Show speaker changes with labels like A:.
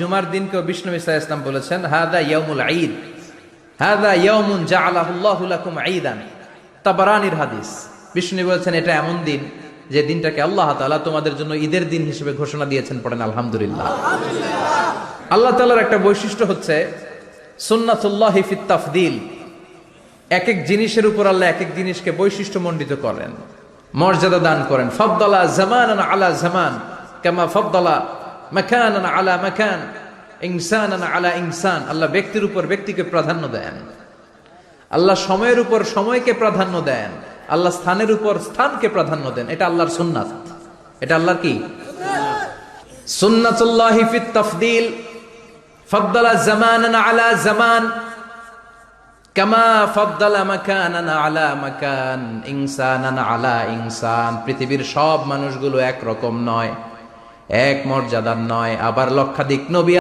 A: জুমার দিনকে বিষ্ণু ঈসা ইসলাম বলেছেন হাদা ইয়াউমুল ঈদ, হাদা ইয়াউমুন জাআলাহুল্লাহু লাকুম ঈদান। তাবারানীর হাদিস। বিষ্ণু বলেছেন এটা এমন দিন যে দিনটাকে আল্লাহ তাআলা তোমাদের জন্য ঈদের দিন হিসেবে ঘোষণা দিয়েছেন। পড়েন আলহামদুলিল্লাহ। আল্লাহ তাআলার একটা বৈশিষ্ট্য হচ্ছে সুন্নাতুল্লাহি ফিত তাফদীল। এক এক জিনিসের উপর আল্লাহ এক এক জিনিসকে বৈশিষ্ট্যমণ্ডিত করেন, মর্যাদা দান করেন। ফাদ্দালা জামানান আলা জামান কামা ফাদ্দালা মাকানান আলা মাকান, ইনসানান আলা ইনসান। আল্লাহ ব্যক্তির উপর ব্যক্তিকে প্রাধান্য দেন, আল্লাহ সময়ের উপর সময়কে প্রাধান্য দেন, আল্লাহ স্থানের উপর স্থানকে প্রাধান্য দেন। এটা আল্লাহর সুন্নাত। এটা আল্লাহর কি সুন্নাতুল্লাহি ফিত তাফদীল। ফাদ্দালা জামানান আলা জামান কামা ফাদ্দালা মাকানান আলা মাকান, ইনসানান আলা ইনসান। পৃথিবীর সব মানুষগুলো এক রকম নয়, এক মর্যাদার নয়। আবার লক্ষাধিক নবী